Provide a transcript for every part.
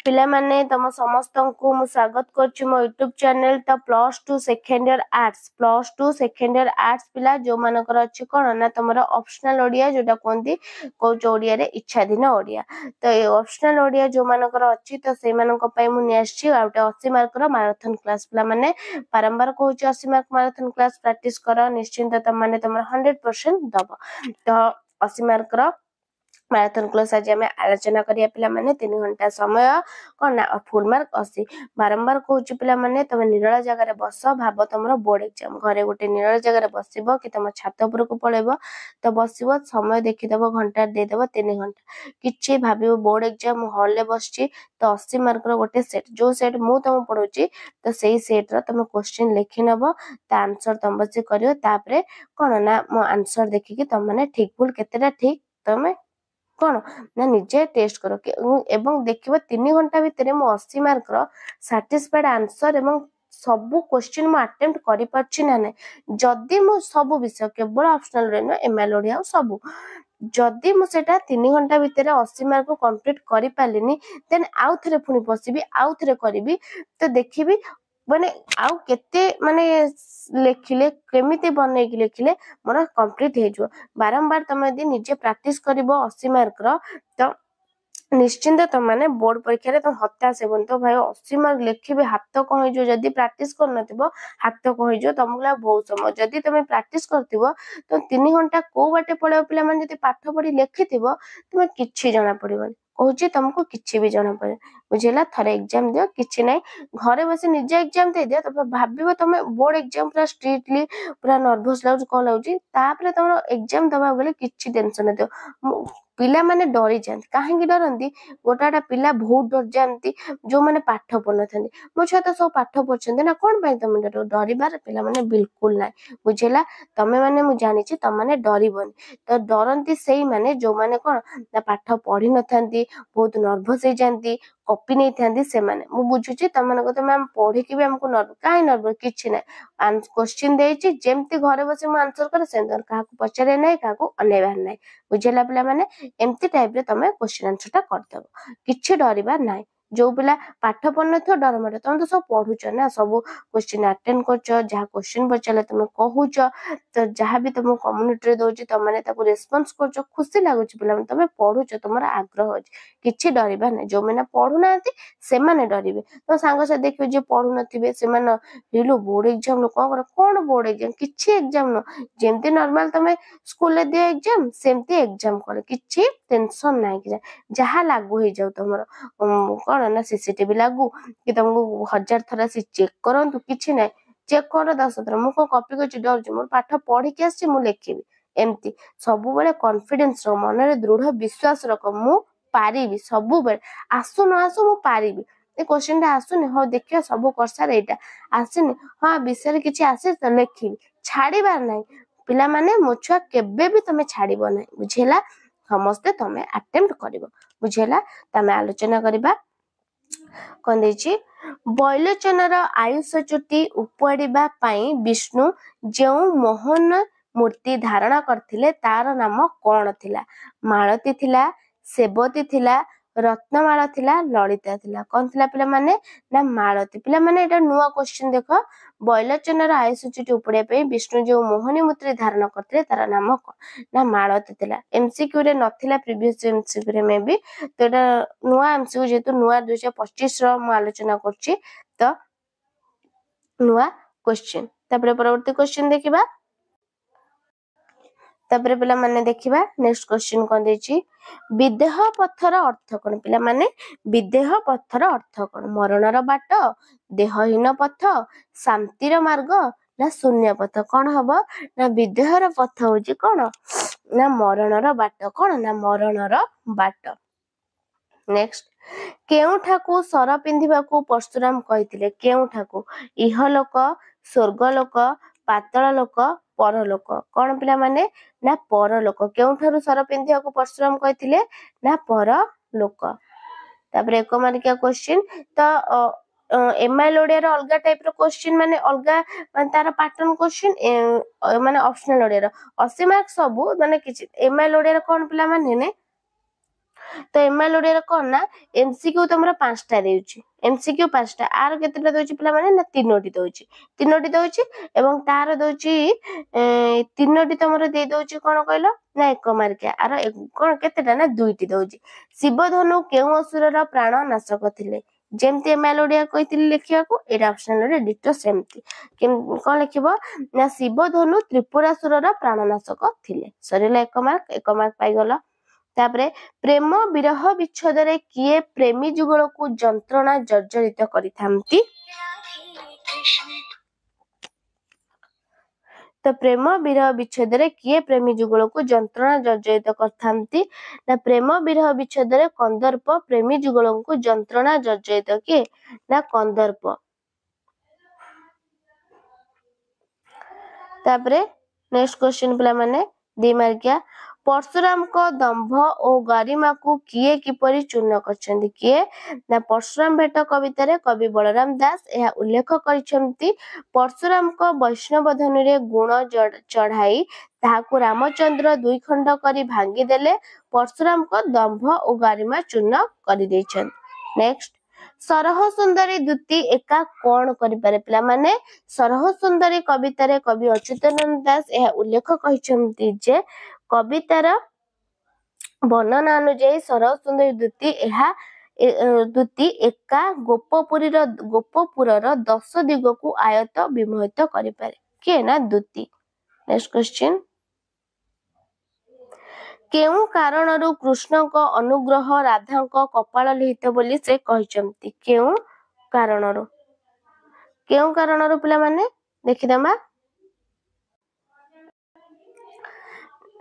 पिला माने तम समस्त को मु स्वागत करछि मो YouTube चैनल तो +2 second year arts +2 second year arts पिला जो मानकर अछि कोन ना तमरा ऑप्शनल ओडिया जोटा कोंती को ओडिया रे इच्छाधीन ओडिया तो ए ऑप्शनल ओडिया जो मानकर अछि तो से मानक पय मु नेछि आउटे 80 मार्क रो मैराथन क्लास पिला माने बारंबार कहूछि 80 मार्क मैराथन क्लास प्रैक्टिस करो निश्चिंत तम माने तमरा 100% दबो तो 80 मार्क रो मैराथन क्लास आज आम आलोचना करिया पिला माने 3 घंटा समय कोन ना फुल मार्क 80 बारंबार कहूछि पिला माने तमे निरळ जगह रे बस भाबो तमरो बोर्ड एग्जाम घरे गोटे निरळ जगह रे बसिबो कि तम छात ऊपर को पळेबो तो बसिबो समय देखि देबो घंटा दे देबो 3 घंटा किछि भाबिबो बोर्ड एग्जाम हॉल ले बसछि तो 80 मार्क रो गोटे सेट जो सेट मु तम पढौछि तो सेही सेट रो तमे क्वेश्चन लिखि नबो ता आंसर तम बसे करियो तापरे कोन ना मो आंसर देखि कि तम माने ठीक भूल केतेटा ठीक तमे कोन ना निजे टेस्ट करो एवं देखिबो 3 घंटा भितरे मो 80 मार्क रो सैटिस्फाइड आंसर एवं सबु क्वेश्चन मु अटेम्प्ट करि परछि ना नै जदी मु सबु विषय केवल ऑप्शनल रे न एमएल ओडिया सबु जदी मु सेटा 3 घंटा भितरे 80 मार्क कंप्लीट करि पालिनी देन आउ थरे पुनी बसिबी आउ थरे करिवि तो देखिबी माने आउ केते माने लेखिले केमिति बनै कि लेखिले मोर कंप्लीट हे जो बारंबार तमे यदि निजे प्रैक्टिस करिवो 80 मार्क रो तो निश्चिंत तुम माने बोर्ड परीक्षा रे तुम हताश हेबन तो भाई 80 मार्क लिखिबे हाथ कहि जो जदी प्रैक्टिस कर नथिबो हाथ कहि जो तुमला बहुत समय जदी तुम प्रैक्टिस करथिबो तो 3 घंटा को बाटे पळो पिला माने जदी पाठ पढी लिखिथिबो तुम किछि जणा पड़िबो कहूची तुमको किछि भी जणा पड़े बुझेला थरे एग्जाम दियो किछि नै घरे बसे निजे एग्जाम दे दियो तो भाबिबो तुम बोर्ड एग्जाम पूरा स्ट्रिक्टली पूरा नर्वस लाउज को लाउजी तापरे तुम एग्जाम दबा गेले किछि टेंशन नथियो पिला माने डरी जांती काहेकि डरंती गोटाटा पिला बहुत डर जांती जो माने पाठ पढनथांती मो छुआ तो सब पाठ पढछंती ना कोन पय तमे डरिबार पिला माने बिल्कुल ना बुझेला तमे माने मु जानि छि तमे माने डरिबोनी तो डरंती सेही माने जो माने कोन ना पाठ पढी नथांती बहुत नर्वस हे जांती कॉपी नै थांती से माने मु बुझुची तमे माने को मैम पढी कि भी हमको नर्व काहे नर्व किछि ना क्वेश्चन देछि जेमती घरे बसे मु आंसर करे सेंटर काहा को पचारे नै काहा को अनेबार नै बुझेला पिला माने एमती टाइप रे तमे क्वेश्चन आंसर टा कर देबो किछि डरिबा नै जो पिला पाठ पढनथो डर मारे तमे तो सब पढुछ ना सब क्वेश्चन अटेंड करछ जहा क्वेश्चन पचाले तमे कहूछ तो जहा भी तमे कम्युनिटी रे दोछि तमे माने ताको रिस्पांस करछ खुशी लागुछ पिला माने तमे पढुछ तमरा आग्रह अछि किछि डरिबा नै जो माने पढु नांती से माने डरिबे तो सांग से देखियो जे पढु नथिबे से माने हिलो बोर्ड एग्जाम लो कोन बोर्ड एग्जाम किछि एग्जाम नो जेमती नॉर्मल तमे स्कूल ले दियो एग्जाम सेमती एग्जाम करे किछि टेंशन नै कि जहा लागू हे जाऊ तमरो कोन ना सीसीटीवी लागू कि तुमको 1000 थरा से चेक करंतु किछि नै चेक कर 10 थरा मु को कॉपी को डर छु मोर पाठ पढी के आछि मु लेखिबी एमती सब बेले कॉन्फिडेंस रो मन रे दृढ़ विश्वास रख मु पारिबी सब बेले आसु न आसु मु पारिबी ए क्वेश्चन टा आसुनी हो देखियो सब करसार एटा आसिनी हां विषय किछि आसे तो लेखिबी छाड़ीबार नै पिला माने मो छुआ केबे भी तमे छाड़ीबो नै बुझेला समस्त तमे अटेम्प्ट करिवो बुझेला तमे आलोचना करिबा कोन देछि बयलोचनर आयुष चुटी उपडिबा पई विष्णु जो मोहन मूर्ति धारण करथिले तार नाम कोन थिला मालती थिला सेवती थिला रत्नमाला थिला ललिता थिला कोन थिला पिला माने ना मालती पिला माने एटा नुवा क्वेश्चन देखो बयलोचनर आयुष चुटी उपडिया पई विष्णु जो मोहनी मूर्ति धारण करथिले तार नाम कोन ना मालती थिला एमसीक्यू रे नथिला प्रीवियस एमसीक्यू रे मे भी तो एटा नुवा एमसीक्यू जेतु नुवा 2025 रो म आलोचना करछि तो नुवा क्वेश्चन तापरे परवर्ती क्वेश्चन देखिबा तापरे पिला माने देखिबा नेक्स्ट क्वेश्चन कोन देछि विदेह पथर अर्थ कोन पिला माने विदेह पथर अर्थ कोन मरणर बाट देहहीन पथ शांतिर मार्ग ना शून्य पथ कोन हबो ना विदेहर पथ होजी कोन ना मरणर बाट कोन ना मरणर बाट नेक्स्ट केउठाकू सर पिंधिबाकू परशुराम कहिथिले केउठाकू इहलोक स्वर्गलोक पाताल लोक परलोक कोन पिला माने ना परलोक केउठारु सर पिंधिबाकू परशुराम कहिथिले ना परलोक तापरे एक मार्किया क्वेश्चन तो एमआईएल ओडिया रो अलगा टाइप रो क्वेश्चन माने अलगा माने तार पैटर्न क्वेश्चन माने ऑप्शनल ओडिया रो 80 मार्क सब माने किछि एमआईएल ओडिया रो कोन पिला माने ने तो एमआईएल ओडिया कौन ना एमसीक्यू तुम 5टा देउची एमसीक्यू 5टा आर केतेटा दोची पिला माने ना तीनोटी दोची एवं तार दोची तीनोटी तुमरो दे दोची कोन कहलो ना एक मार्किया आर कोन केतेटा ना दुईटी दोची शिवधनु केउ असुरर प्राण नाशक थिले जेमती एमआईएल ओडिया कहितली लिखिया को एटा ऑप्शनल रे डिटो सेमती कोन लिखिबो ना शिवधनु त्रिपुरासुरर प्राणनाशक थिले सरीला एक मार्क पाई गलो तापरे प्रेम विरह विच्छेद रे किए प्रेमी जुगल को जंत्रणा जर्जरित करिथांती तो प्रेम विरह विच्छेद रे किए प्रेमी जुगल को जंत्रणा जर्जरित करथांती ना प्रेम विरह विच्छेद रे कंदर्प प्रेमी जुगल को जंत्रणा जर्जरित किए ना कंदर्प तापरे नेक्स्ट क्वेश्चन पिला माने 2 मार्किया परशुराम को दंभ और गरिमा को किए किपरि चूर्ण करछंती किए ना परशुराम भेट कविता रे कवि बलराम दास यह उल्लेख करिसंती परशुराम को वैष्णव धनु रे गुण चढ़ाई ताहाकु रामचंद्र 2 खंड करी भांगी देले परशुराम को दंभ और गरिमा चूर्ण करि दैछन नेक्स्ट सरह सुंदरी दूती एका कौन करि पारे पिला माने सरह सुंदरी कविता रे कवि अच्युतानंद दास यह उल्लेख कहिसंती जे कवितार वर्णना अनुଯାୟୀ सरह सुंदरी दूती एका गोपपुरर 10 दिग को आयत विमोहित करि पारे के ना दूती नेक्स्ट क्वेश्चन केउ कारणरू कृष्ण को अनुग्रह राधा को कपाल लिहित बोली से कहिसंती केउ कारणरू पिला माने देखिदमा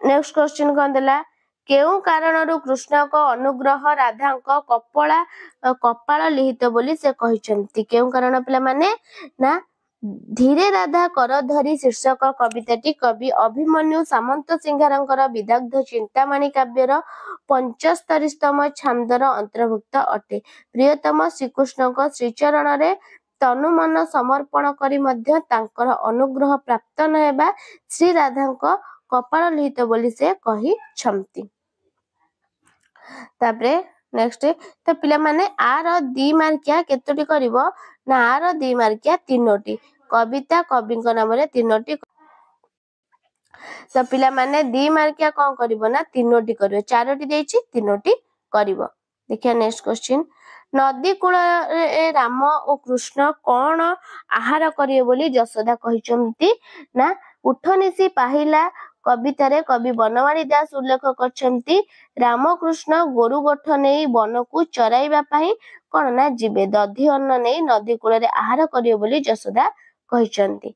नेक्स्ट क्वेश्चन कौन देला केउ कारणरू कृष्ण को अनुग्रह राधा को कपाल लिहित बोली से कहिसंती केउ कारण पिला माने ना धीरे राधा कर धरी शीर्षक कविताटी कवि अभिमन्यु सामंत सिंहारंकर विदग्ध चिंतामणि काव्यर 75तम छांदर अंतर्भुक्त अटे प्रियतम श्रीकृष्ण को श्रीचरण रे तनु मन समर्पण करी मध्य तांकर अनुग्रह प्राप्त न हेबा श्री राधा को कपाल लिहित बोली से कहि छमती तापरे नेक्स्ट तो पिला माने आर 2 मार्किया केतोटी करिवो ना आर 2 मार्किया 3टी कविता कवि नाम रे 3टी तो पिला माने 2 मार्किया कोन करिवो ना 3टी करिवो 4टी देछि 3टी करिवो देखिया नेक्स्ट क्वेश्चन नदी कूल राम और कृष्ण कौन आहार करिए बोली यशोदा कहिसंती ना उठनिसी पाहिला कविता रे कवि बनवारी दास उल्लेख करछंती रामकृष्ण गोरु गोठ नै वन को चराइबा पई कोन ना जिबे दधी अन्न नै नदी कूल रे आहार करिए बोली यशोदा कहिसंती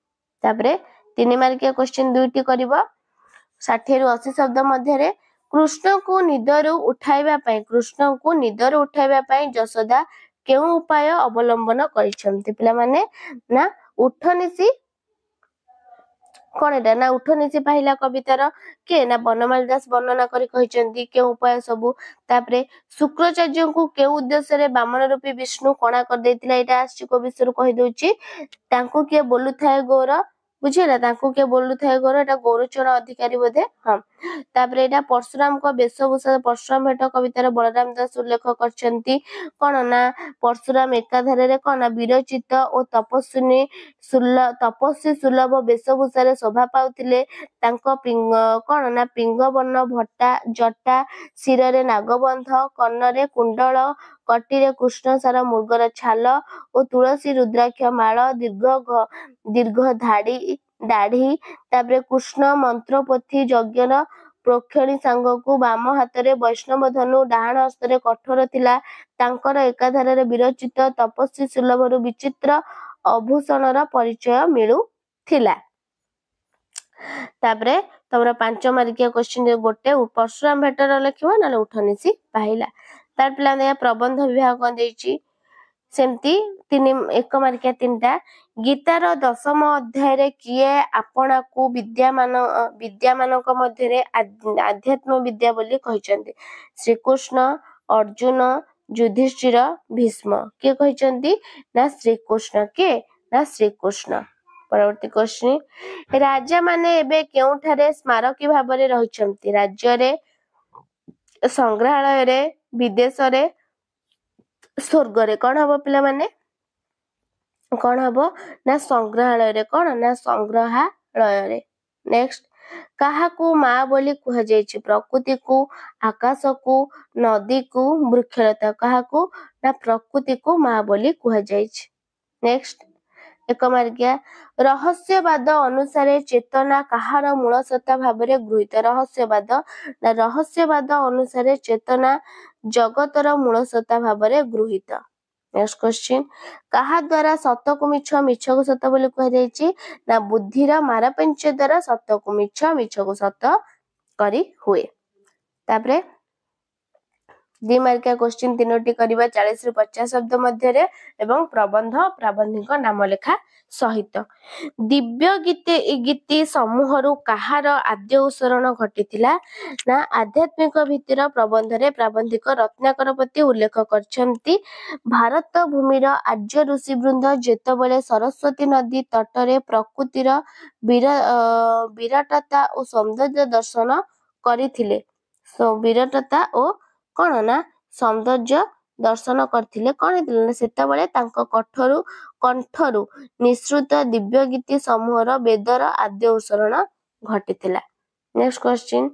तापरे 3 मार्किया क्वेश्चन 2टी करिवो 60 रु 80 शब्द मध्य रे कृष्ण को निदरु उठाइबा पई यशोदा केउ उपाय अवलंबन करिसंती पिला माने ना उठनिसी कोन एटा ना उठनिसी पाहिला कवितार के ना बनमाली दास वर्णना करी कहिसंती के उपाय सबु तापरे शुक्राचार्य को के उद्देश्य रे वामन रूपी विष्णु कणा कर देथिला एटा आछि को विषय कहि दोछि तांको के बोलु थाए गौर बुझिला तांको के बोलु थाए गौर एटा गौरचरण अधिकारी बोधे हां तापरे एटा परशुराम को वेशभूषा परशुराम भेट कवितार बलराम दास उल्लेख करछंती कोन ना परशुराम एकाधारे रे कोन विरचित और तपस्वी सुलभ वेशभूषा रे शोभा पाउथिले तांको कोन ना पिंग वर्ण भट्टा जटा शिर नागबंध कन्न कुंडल कटी रे कृष्ण सार मृगर छाल और तुलसी रुद्राक्ष माल दीर्घ दाढ़ी तापरे कृष्ण मंत्र पोथी यज्ञर प्रोक्षणी सांग को बाम हाथ रे वैष्णव धनु डाहाण हस्त रे कठोर थिला तांकर एकाधार रे विरचित तपस्वी सुलभ विचित्र आभूषणर परिचय मिलु थिला तापरे तमरा 5 मार्किया क्वेश्चन गोटे परशुराम भेटर लिखिबो ना उठनिसी पाहिला तार प्लान प्रबंध विभाग कोन देछि सेमती 1 मार्किया 3टा गीतार 10म अध्याय रे किए आपना को विद्यामानक मध्य रे आध्यात्म विद्या बोली कहिसंती श्री कृष्ण अर्जुन युधिष्ठिर भीष्म के कहिसंती ना श्री कृष्ण के ना श्री कृष्ण परवर्ती क्वेश्चन राजा माने एबे केउठारे स्मारकी भाबरे रहिसंती राज्य रे संग्रहालय विदेश स्वर्ग कौन हम पिला माने कौन हम ना संग्रहालय कौन ना संग्रहालय। नेक्स्ट काहाकू माँ बोली कह जाइछि प्रकृति को आकाश को नदी को वृक्षलता काहाकू ना प्रकृति को माँ बोली कह जाइछि। नेक्स्ट एक मार्किया रहस्यवाद अनुसारे चेतना काहार मूलसत्ता भाबरे गृहीत रहस्यवाद अनुसारे चेतना जगतर मूलसत्ता भाबरे गृहीत। नेक्स्ट क्वेश्चन काहा द्वारा सत को मिछ मिछ को सत बोली कह जाइछि ना बुद्धिर मारपेंच द्वारा सत को मिछ मिछ को सत करी हुए। तापरे दी मार्किया क्वेश्चन तीनोटी करिबा 40 रु 50 शब्द मध्य रे एवं प्रबंध प्राबंधिक नाम लेखा सहित। दिव्य गीति समूहरु काहार आद्य उत्सरण घटिथिला ना आध्यात्मिक भित्तिर प्रबंध रे प्राबंधिक रत्नाकर प्रति उल्लेख करछंती। भारत भूमिर आर्य ऋषि वृंद जेतबेले सरस्वती नदी तटरे प्रकृतिर विराटता और सौंदर्य दर्शन करथिले विराटता और कौन ना सौंदर्य दर्शन करथिले कौन हेतिले सेतबेले तांको कंठरु निश्रुत दिव्य गीति समूहर वेदर आद्य उत्सरण घटिथिला। नेक्स्ट क्वेश्चन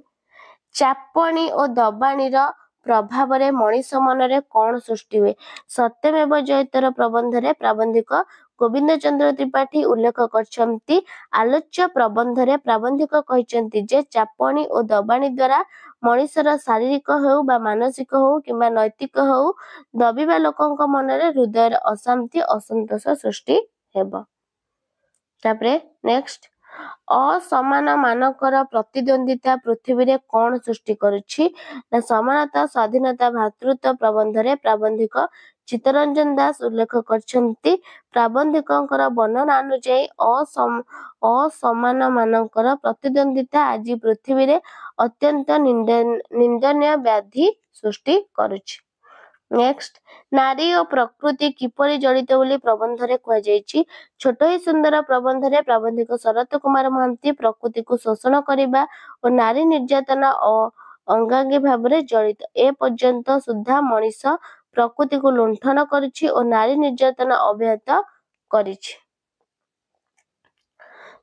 चापणी और दबाणीर प्रभाव रे मनीष मनरे कौन सृष्टि हुए। सत्यमेव जयतर प्रबंध रे प्राबंधिक गोविंद चंद्र त्रिपाठी उल्लेख करछंती। आलोच्य प्रबंध रे प्राबंधिक कहिसंती जे चापणी और दबाणी द्वारा मनीषर शारीरिक हो बा मानसिक हो किंबा नैतिक हो दबिबा लोकंक मनरे हृदय अशांति असंतोष सृष्टि हेबो। तापरे नेक्स्ट असमान मानकर प्रतिद्वंदिता पृथ्वी रे कौन सृष्टि करुछि ना समानता स्वाधीनता भातृत्व प्रबंध रे प्राबंधिक चित्तरंजन दास उल्लेख करछंती। प्राबंधिकंकर वर्णना अनुଯାयी असमान मानकर प्रतिद्वंदिता आज पृथ्वी रे अत्यंत निंदनीय व्याधि सृष्टि करुछि। नेक्स्ट नारी और प्रकृति किपरि जड़ित बोली प्रबंध रे कह जाइछि। छोट ही सुंदर प्रबंध रे प्राबंधिक शरत कुमार महांती प्रकृति को शोषण करिबा और नारी निर्यातना अंगांगी भाव रे जड़ित ए पर्यंत सुद्धा मनीष प्रकृति को लुंठन करिछि और नारी निर्यातना अव्याहत करिछि।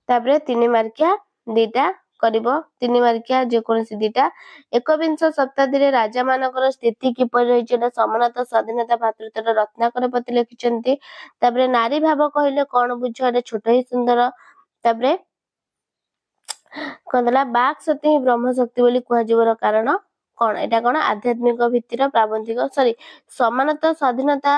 तापरे 3 मार्किया दीटा करिबो 3 मार्किया जे कोनसी दीटा एकविंश शताब्दी रे राजा मानकर स्थिति किपर रहिछि समानता स्वाधीनता भातृत्व रत्नाकर प्रति लिखिछंती। तापरे नारी भाव कहिले कोन बुझारे छोट ही सुंदर। तापरे कहला बाक शक्ति ब्रह्म शक्ति बोली कहजिबर कारण कौन एटा कौन आध्यात्मिक भित्तिर प्राबंधिक सॉरी समानता स्वाधीनता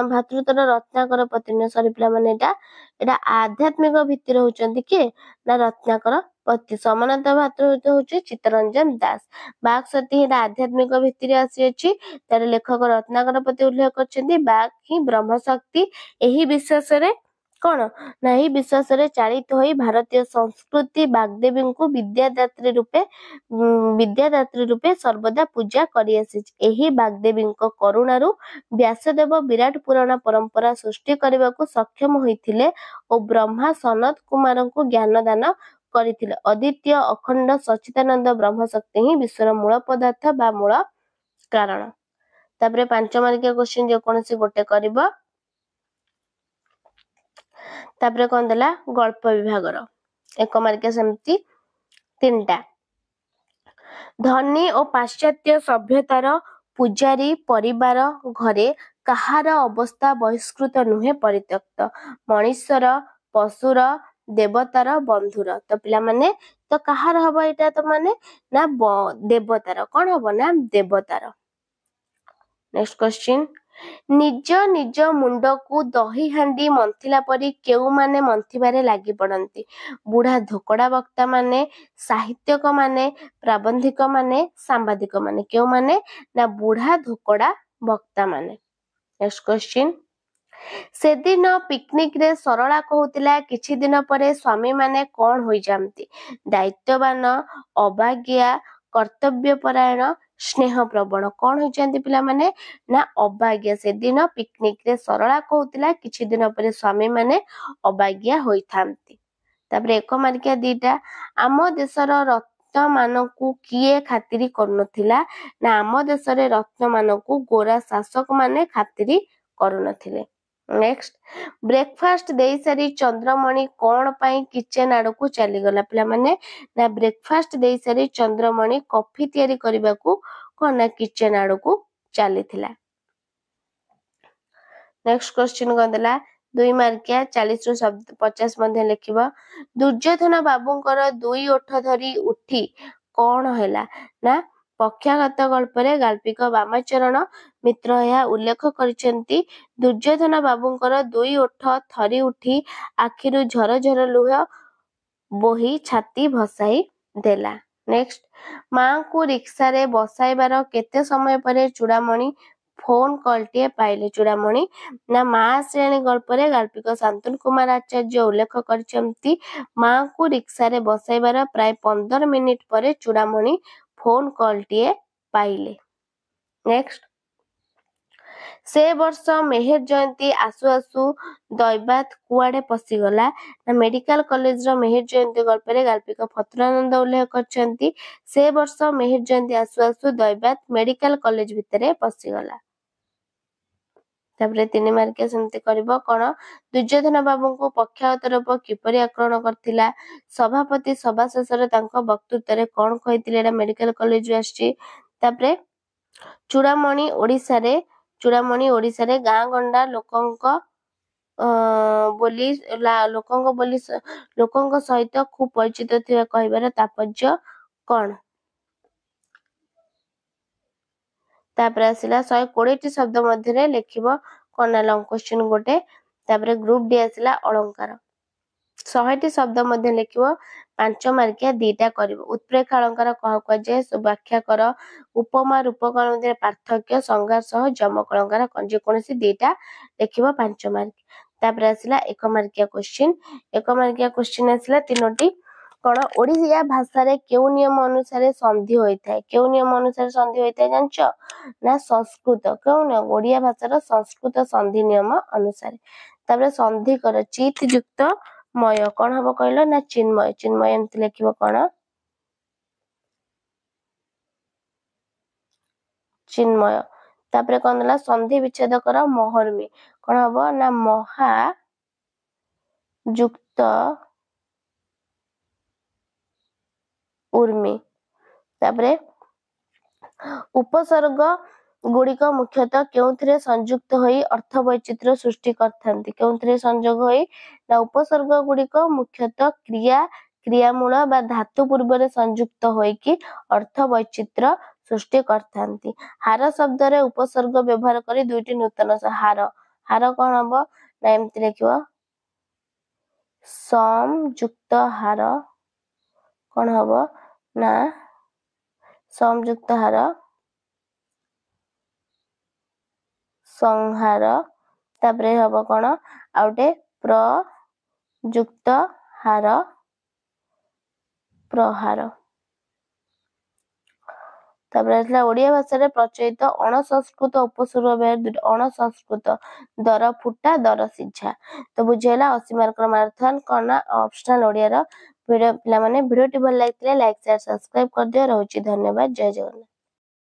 भातृत्व रत्नाकर पति सॉरी पिला माने एटा आध्यात्मिक भित्तिर होचंती के ना रत्नाकर पति समानता भातृत्व होची चित्तरंजन दास। बाक शक्ति एटा आध्यात्मिक भित्तिर आसी अछि तार लेखक रत्नाकर पति उल्लेख करछंती। बाक ही ब्रह्म शक्ति एही विश्वास रे कौन ना ही विश्वास रे चालित होई भारतीय संस्कृति बागदेवी को विद्यादात्री रूपे सर्वदा पूजा करि आसीछि। एही बागदेवी को करुणारु व्यासदेव विराट पुराण परंपरा सृष्टि करबा को सक्षम होइथिले और ब्रह्मा सनत कुमार को ज्ञान दान करथिले। अद्वितीय अखंड सच्चिदानंद ब्रह्म शक्ति ही विश्वर मूल पदार्थ बा मूल कारण। तापरे 5 मार्किया क्वेश्चन जे कोनसी गोटे करबो। तापरे कोन देला गल्प विभागर 1 मार्किया सेमती 3टा धनी और पाश्चात्य सभ्यतार पूजारी परिवार घरे काहार अवस्था बहिष्कृत नुहे परित्यक्त मनुष्यर पशुर देवतार बंधुर। तो पिला माने तो काहार हबो एटा तो माने ना देवतार कोन हबो ना देवतार। नेक्स्ट क्वेश्चन निज निज मुंड को दही हांडी मंथिला परी केउ माने मंथिबारे लागि पड़ंती। बुढ़ा धोकड़ा वक्ता माने साहित्यक माने प्राबंधिक माने सांबादिक माने केउ माने ना बुढ़ा धोकड़ा वक्ता माने। नेक्स्ट क्वेश्चन से दिन पिकनिक रे सरला कहूतिला किछि दिन परे स्वामी माने कोन होई जामती दायित्ववान अभाग्या कर्तव्यपरायण स्नेह प्रवण कोन होई जांती पिला माने ना अभाग्या। से दिन पिकनिक रे सरला कहूतिला किछि दिन परे स्वामी माने अभाग्या होई थांती। तापरे 1 मार्किया दीटा आम देशर ରତ୍ନ ମାନଙ୍କୁ କିଏ ଖାତିରି କରୁନଥିଲା ନା ଆମ ଦେଶରେ ରତ୍ନ ମାନଙ୍କୁ ଗୋରା ଶାସକ ମାନେ ଖାତିରି କରୁନଥିଲେ। ନେକ୍ସଟ, ବ୍ରେକଫାଷ୍ଟ ଦେଇ ସାରି ଚନ୍ଦ୍ରମଣି କଣ ପାଇଁ କିଚେନ ଆଡକୁ ଚାଲିଗଲା? ପିଲାମାନେ ନା ବ୍ରେକଫାଷ୍ଟ ଦେଇ ସାରି ଚନ୍ଦ୍ରମଣି କଫି ତିଆରି କରିବାକୁ କଣ ନା କିଚେନ ଆଡକୁ ଚାଲିଥିଲା। ନେକ୍ସଟ କ୍ୱେଶ୍ଚିନ୍ କଣ ଦେଲା? 2 ମାର୍କିଆ 40 ରୁ 50 ମଧ୍ୟ ଲେଖିବ। ଦୁର୍ଯ୍ୟୋଧନ ବାବୁଙ୍କର 2 ଓଠ ଧରି ଉଠି କଣ ହେଲା? ନା ପକ୍ଷାଘାତ ଗଳ୍ପରେ ଗାଳ୍ପିକ ବାମାଚରଣ ମିତ୍ର ଏହା ଉଲ୍ଲେଖ କରିଛନ୍ତି। ଦୁର୍ଯ୍ୟୋଧନ ବାବୁଙ୍କର 2 ଓଠ ଥରି ଉଠି ଆଖିରୁ ଝର ଝର ଲୁହ ବୋହି ଛାତି ଭସାଇ ଦେଲା। ନେକ୍ସଟ, ମାଙ୍କୁ ରିକ୍ସାରେ ବସାଇବାର କେତେ ସମୟ ପରେ ଚୂଡାମଣି ଫୋନ କଲଟିଏ ପାଇଲେ? ଚୂଡାମଣି ନା ମା ଶ୍ରେଣୀ ଗଳ୍ପରେ ଗାଳ୍ପିକ ଶାନ୍ତନୁ କୁମାର ଆଚାର୍ଯ୍ୟ ଉଲ୍ଲେଖ କରିଛନ୍ତି ମାଙ୍କୁ ରିକ୍ସାରେ ବସାଇବାର ପ୍ରାୟ 15 ମିନିଟ ପରେ ଚୂଡାମଣି ଫୋନ କଲଟିଏ ପାଇଲେ। ନେକ୍ସଟ, ସେ ବର୍ଷ ମେହେର ଜୟନ୍ତୀ ଆସୁ ଆସୁ ଦୈବାତ କୁଆଡେ ପଶିଗଲା? ନା ମେଡିକାଲ କଲେଜର ମେହେର ଜୟନ୍ତୀ ଗଳ୍ପରେ ଗାଳ୍ପିକ ଫତୁରାନନ୍ଦ ଉଲ୍ଲେଖ କରିଛନ୍ତି ସେ ବର୍ଷ ମେହେର ଜୟନ୍ତୀ ଆସୁ ଆସୁ ଦୈବାତ ମେଡିକାଲ କଲେଜ ଭିତରେ ପଶିଗଲା। ତାପରେ 3 ମାର୍କିଆ ସେମିତି କରିବ କଣ? ଦୁର୍ଯ୍ୟୋଧନ ବାବୁଙ୍କୁ ପକ୍ଷାଘାତ ରୋଗ କିପରି ଆକ୍ରମଣ କରିଥିଲା? ସଭାପତି ସଭା ଶେଷରେ ତାଙ୍କ ବକ୍ତୃତାରେ କଣ କହିଥିଲେ? ଏଟା ମେଡିକାଲ କଲେଜରୁ ଆସିଛି। ତାପରେ ଚୂଡାମଣି ଓଡିଶାରେ ଗାଁ ଗଣ୍ଡା ଲୋକଙ୍କ ସହିତ ଖୁବ ପରିଚିତ ଥିବା କହିବାର ତାତ୍ପର୍ଯ୍ୟ କଣ? ତାପରେ ଆସିଲା 120ଟି ଶବ୍ଦ ମଧ୍ୟରେ ଲେଖିବ କଣ ନା ଲଙ୍ଗ କ୍ୱେଶ୍ଚିନ୍ ଗୋଟେ। ତାପରେ ଗ୍ରୁପ ଡି ଆସିଲା ଅଳଙ୍କାର। 100ଟି ଶବ୍ଦ ମଧ୍ୟ ଲେଖିବ 5 ମାର୍କିଆ 2ଟା କରିବ। ଉତ୍ପ୍ରେକ୍ଷା ଅଳଙ୍କାର କାହାକୁ କୁହାଯାଏ? ବ୍ୟାଖ୍ୟା କର। ଉପମା ରୂପକ ମଧ୍ୟରେ ପାର୍ଥକ୍ୟ, ସଂଜ୍ଞା ସହ ଯମକ ଅଳଙ୍କାର କଣ? ଯେକୌଣସି 2ଟା ଲେଖିବ 5 ମାର୍କ। ତାପରେ ଆସିଲା 1 ମାର୍କିଆ କ୍ୱେଶ୍ଚିନ୍। 1 ମାର୍କିଆ କ୍ୱେଶ୍ଚିନ୍ ଆସିଲା 3ଟି କଣ? ଓଡ଼ିଆ ଭାଷାରେ କେଉଁ ନିୟମ ଅନୁସାରେ ସନ୍ଧି ହୋଇଥାଏ? କେଉଁ ନିୟମ ଅନୁସାରେ ସନ୍ଧି ହୋଇଥାଏ ଜାଣିଛ? ନା ସଂସ୍କୃତ। କେଉଁ ନିୟମ? ଓଡ଼ିଆ ଭାଷାର ସଂସ୍କୃତ ସନ୍ଧି ନିୟମ ଅନୁସାରେ। ତାପରେ ସନ୍ଧି କର। ଚିତ ଯୁକ୍ତ ମୟ କଣ ହବ କହିଲ? ନା ଚିନ୍ମୟ। ଚିନ୍ମୟ ଏମିତି ଲେଖିବ କଣ? ଚିନ୍ମୟ। ତାପରେ କଣ ଦେଲା? ସନ୍ଧି ବିଚ୍ଛେଦ କର। ମହର୍ମି କଣ ହବ? ନା ମହା ଯୁକ୍ତ ଉର୍ମି। ତାପରେ ଉପସର୍ଗ ଗୁଡିକ ମୁଖ୍ୟତଃ କେଉଁଥିରେ ସଂଯୁକ୍ତ ହୋଇ ଅର୍ଥ ବୈଚିତ୍ର୍ୟ ସୃଷ୍ଟି କରିଥାନ୍ତି? କେଉଁଥିରେ ସଂଯୋଗ ହୋଇ? ନା ଉପସର୍ଗ ଗୁଡିକ ମୁଖ୍ୟତଃ କ୍ରିୟାମୂଳ ବା ଧାତୁ ପୂର୍ବରେ ସଂଯୁକ୍ତ ହୋଇକି ଅର୍ଥ ବୈଚିତ୍ର୍ୟ ସୃଷ୍ଟି କରିଥାନ୍ତି। ହାର ଶବ୍ଦରେ ଉପସର୍ଗ ବ୍ୟବହାର କରି 2ଟି ନୂତନ ହାର। ହାର କଣ ହବ? ନା ଏମିତି ଲେଖିବ ସମ ଯୁକ୍ତ ହାର କଣ ହବ? ନା ସଂଯୁକ୍ତ ହାର, ସଂହାର। ତାପରେ ହବ କଣ? ଆଉ ଗୋଟେ ପ୍ରଯୁକ୍ତ ହାର, ପ୍ରହାର। ତାପରେ ଆସିଲା ଓଡ଼ିଆ ଭାଷାରେ ପ୍ରଚଳିତ ଅଣସଂସ୍କୃତ ଉପସର୍ଗ ବ୍ୟବହାର। ଅଣସଂସ୍କୃତ ଦର ଫୁଟା, ଦର ସିଝା। ତ ବୁଝିହେଲା 80 ମାର୍କର ମାରାଥନ କଣ ନା ଅପସନାଲ ଓଡ଼ିଆର ଭିଡିଓ। ପିଲାମାନେ ଭିଡିଓଟି ଭଲ ଲାଗିଥିଲେ ଲାଇକ୍, ସେୟାର, ସବସ୍କ୍ରାଇବ କରିଦିଅ। ରହୁଛି ଧନ୍ୟବାଦ। ଜୟ ଜଗନ୍ନାଥ।